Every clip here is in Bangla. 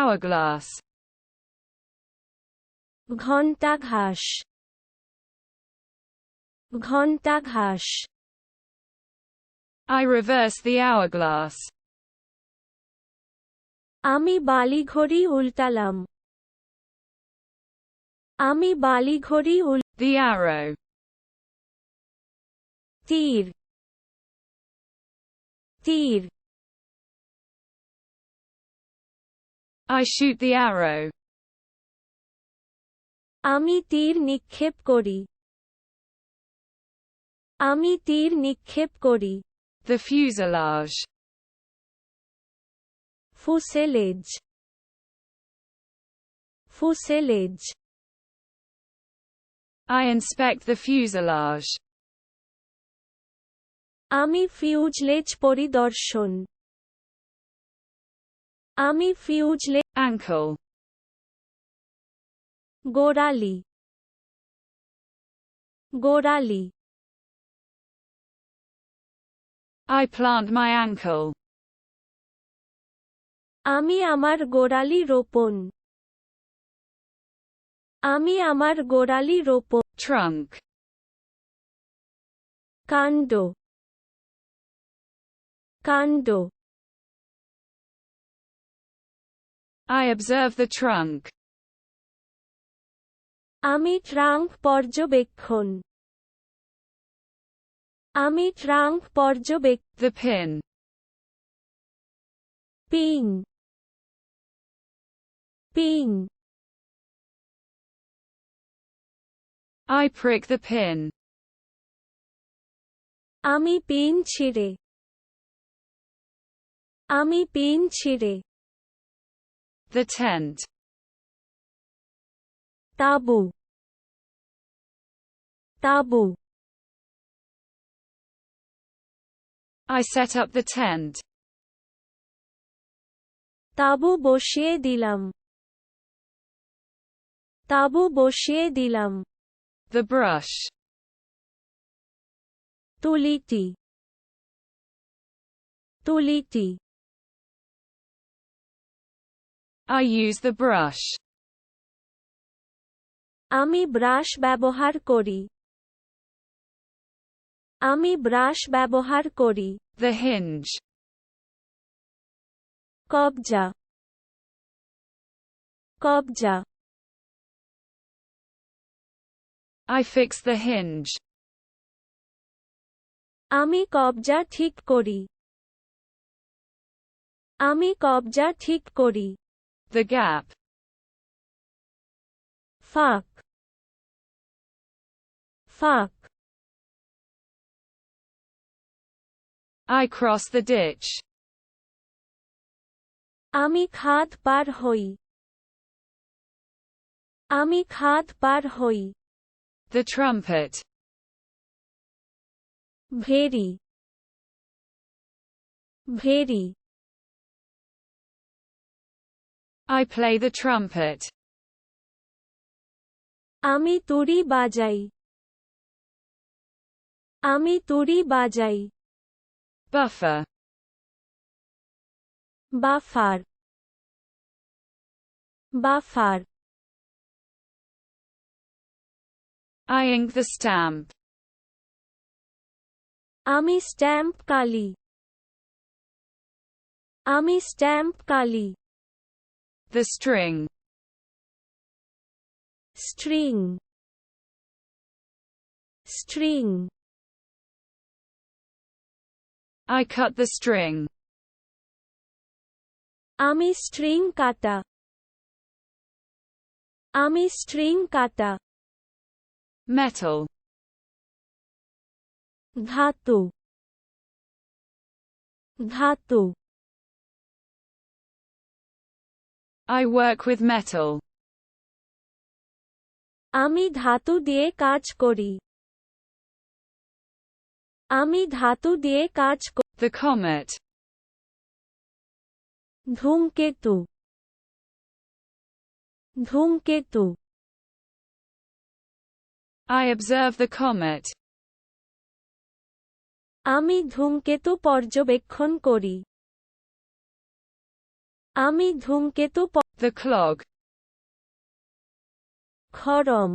hourglass. ঘণ্টাঘাস ঘণ্টাঘাস I reverse the hourglass. আমি বালিঘড়ি উল্টালাম আমি বালিঘড়ি The arrow. তীর তীর I shoot the arrow. আমি তীর নিক্ষেপ করি আমি তীর নিক্ষেপ করি The fuselage. ফুসেলেজ ফুসেলেজ I inspect the fuselage. আমি ফিউজলেজ পরিদর্শন আমি ফিউজলেজ Ankle. গোড়ালি গোড়ালি I plant my ankle. আমি আমার গোড়ালি রোপণ আমি আমার গোড়ালি রোপণ Trunk. কাণ্ড কাণ্ড I observe the trunk. আমি ট্রাঙ্ক পর্যবেক্ষণ আমি ট্রাঙ্ক পর্যবেক্ষণ The pin. Pin pin I prick the pin. আমি পিন ছিঁড়ে আমি পিন ছিঁড়ে The tent. তাঁবু তাঁবু I set up the tent. তাঁবু বসিয়ে দিলাম তাঁবু বসিয়ে দিলাম The brush. তুলিটি তুলিটি I use the brush. আমি ব্রাশ ব্যবহার করি আমি ব্রাশ ব্যবহার করি The hinge. কবজা কবজা I fix the hinge. আমি কবজা ঠিক করি আমি কবজা ঠিক করি The gap. ফাঁক ফাঁক I cross the ditch. আমি খাদ পার হই আমি খাদ পার হই The trumpet. Very very I play the trumpet. আমি তুড়ি বাজাই আমি তুড়ি বাজাই Buffer. Buffer buffer I ink the stamp. আমি স্ট্যাম্প কালি আমি stamp Kali The string. String string I cut the string. আমি স্ট্রিং কাটা আমি স্ট্রিং কাটা Metal. ধাতু ধাতু I work with metal. আমি ধাতু দিয়ে কাজ করি আমি ধাতু দিয়ে কাজ করি The comet. ধূমকেতু ধূমকেতু I observe the comet. আমি ধূমকেতু পর্যবেক্ষণ করি আমি ধূমকেতু The clog. খরম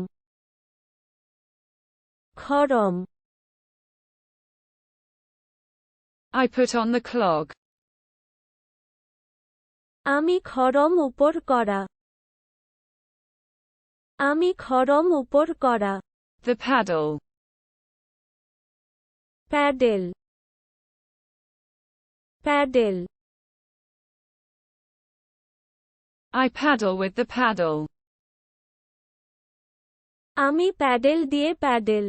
খরম I put on the clog. আমি খরম উপর করা আমি খরম উপর করা The paddle. Paddle paddle I paddle with the paddle. আমি প্যাডেল দিয়ে প্যাডেল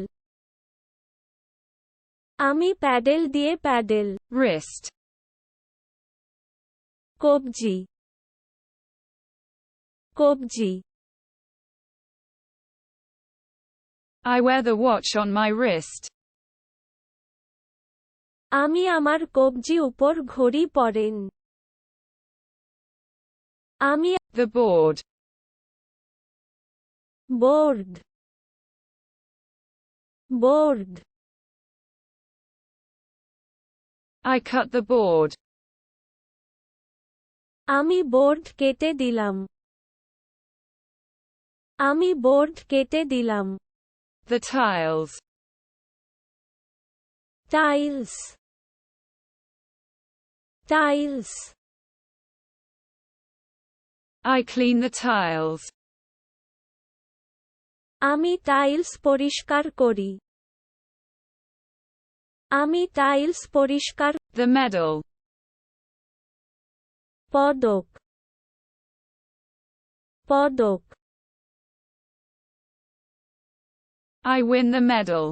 আমি প্যাডেল দিয়ে প্যাডেল Wrist. কবজি কবজি I wear the watch on my wrist. আমি আমার কবজি উপর ঘড়ি পরেন আমি The board. Board board I cut the board. আমি বোর্ড কেটে দিলাম আমি বোর্ড কেটে দিলাম The tiles. Tiles tiles I clean the tiles. আমি টাইলস পরিষ্কার করি আমি টাইলস পরিষ্কার The medal. পদক পদক I win the medal.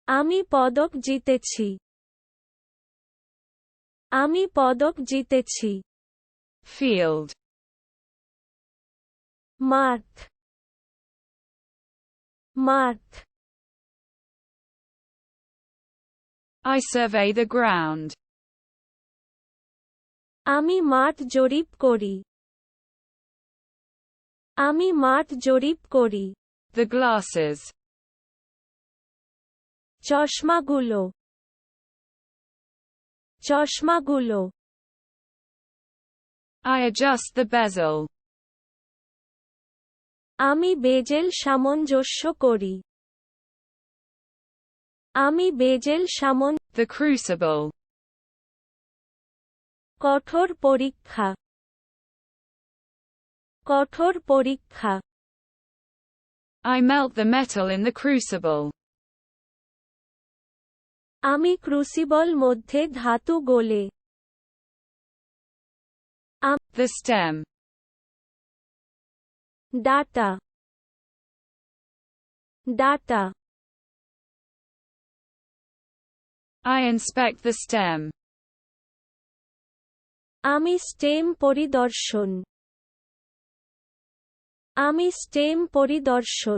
আমি পদক জিতেছি আমি পদক জিতেছি Field. মাঠ মাঠ I survey the ground. আমি মাঠ জরিপ করি আমি মাঠ জরিপ করি The glasses. চশমাগুলো চশমাগুলো I adjust the bezel. আমি বেজেল সামঞ্জস্য করি আমি বেজেল The crucible. কঠোর পরীক্ষা কঠোর পরীক্ষা I melt the metal in the crucible. আমি ক্রুসিবল মধ্যে ধাতু গলে The stem. Data data I inspect the stem. আমি স্টেম পরিদর্শন আমি স্টেম পরিদর্শন